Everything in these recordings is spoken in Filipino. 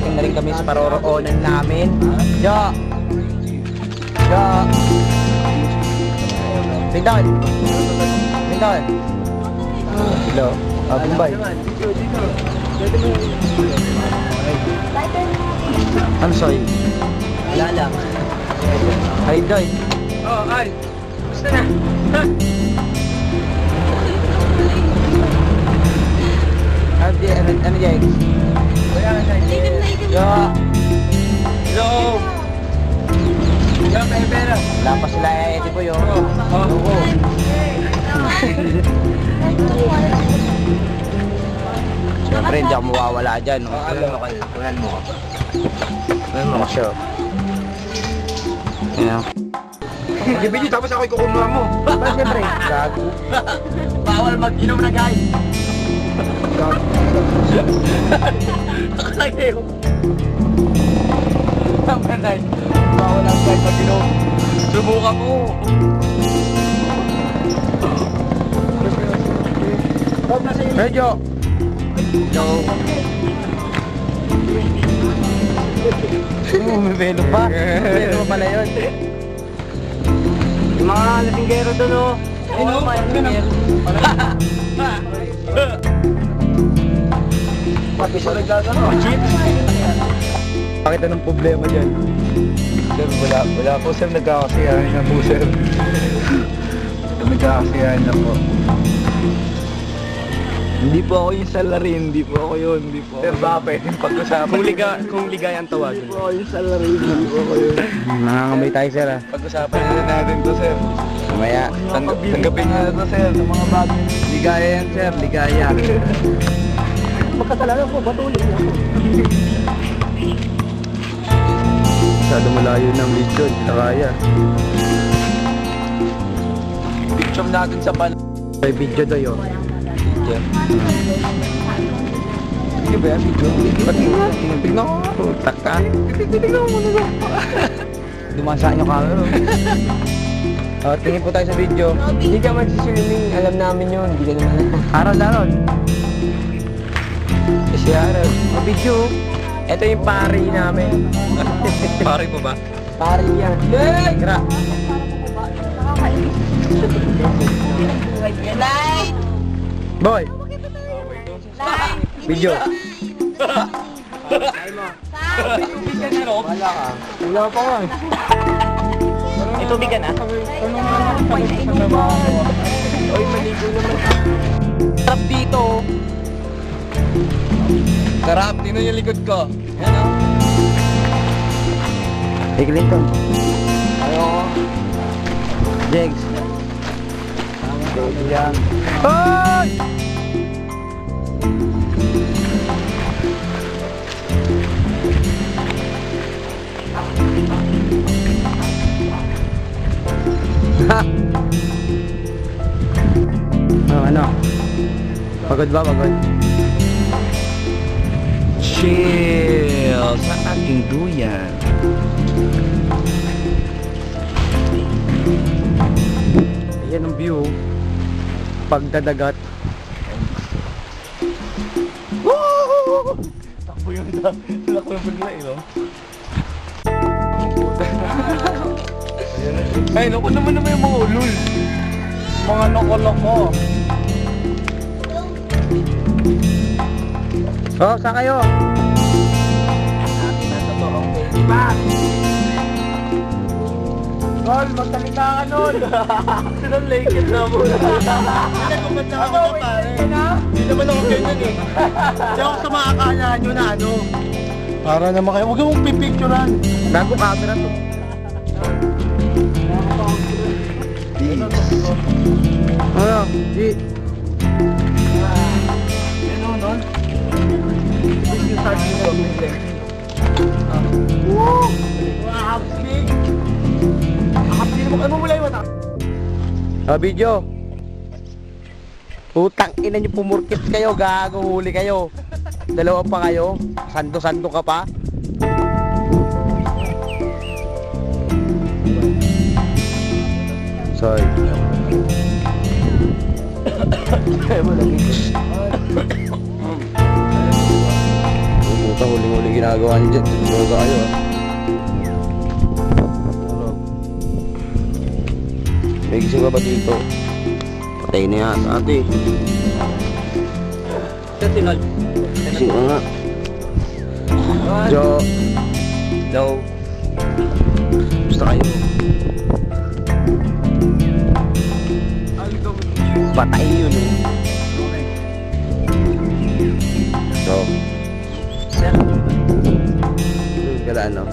Nakarating na rin kami sa paroroonan namin. Jo! Jo! Pindol! Pindol! Hello? Bombay. I'm sorry. Wala lang. Hi, Joy. Oh, ay. Gusto na. Ano, Jake? Wala na tayo. Jo! Hello. Hello, kayo pera. Wala pa sila edi po yun. Oo. Siyempre, hindi ako mawawala dyan. Kunan mo. Ano siya? Ayan. Mag-video tapos ako ikukunuha mo. Ba, siyempre, gago. Bawal mag-inom na guys. Nakalagay ko. Ang panay. Bawal ang guys mag-inom. Subukan mo. Medyo. Hello. May velo pa. Velo pa pala yun. Yung mga latinggero doon oh. Ano? Mga latinggero. Pati siya nagkakano. Jeep. Bakit anong problema dyan? Sir, wala po sir, nagkakasiyahan na po sir. Nagkakasiyahan na po. Hindi po ako yung salary, hindi po ako yun, hindi po. Sir, baka pwedeng pag-usapan. Kung ligay ang tawagin. Hindi po ako yung salary, hindi po ako yun. Nangangamay tayo, sir, ah. Pag-usapan na natin to sir. Mamaya. Tanggapin nyo na to sir, sa mga bagay. Ligaya yan, sir. Ligaya. Magkasalanan po, patuloy na ako. Masyado malayo ng video. Hindi na kaya. Picture natin sa pan... May video doy, oh. Video. Hindi ba yan? Video? Tignan ko. Putak ka. Tignan mo na lang. Dumasaan yung camera. Oh, tingin po tayo sa video. Hindi ka magsiswimming, alam namin yun. Hindi ka naman. Araw-araw. Si Harold. Oh, video. Ito yung pari namin. Pare po ba? Pari yan. Yay! Gra. Light! Boy! Video. Wala ka. Wala pa nga. May tubig ka na? Oy, maligo naman. Sarap dito. Sarap, tingnan yung likod ko. Yan o. Hey, Clinton. Ayoko. Jegs. Yan. Hoy! Ha! Oh, ano? Pagod ba? Pagod? Chill sa aking duyan. Yan ang view. Pagdadagat. Takbo yung takbo yung bigla eh, no? Ay, naku naman yung mga ulul. Mga loko-loko. Oh, saan kayo? Tol, magsalita ka nun. Sinang naked na mo. Nagkumad lang ako pare. Hindi naman ako ganyan eh. Hindi ako sa mga akala nyo na ano. Para naman kayo, huwag mong pipicturean. Bago camera to. Ano? Di. Ano nun? Ito yung sabi ko. Woo! Wow, big! Hindi naman kayo mula yung mata. Oh, video. Putang ina nyo, pumurkit kayo, gago, huli kayo. Dalawa pa kayo. Sando-sando ka pa. Sorry. Puta, huling-huli ginagawa niyo dyan. Droga kayo ah. May gising ka ba dito? Patay na yan sa ate. Gising ka nga. Jo. Hello. Gusto kayo? Patay yun eh. So. Kala ano?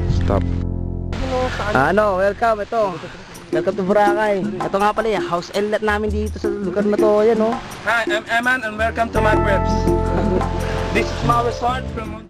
Stop. Ano, welcome ito. Welcome to Boracay. Ito nga pala yung house outlet namin dito sa lugar na to. Yan oh. Hi, I'm Eman and welcome to my cribs. This is my resort from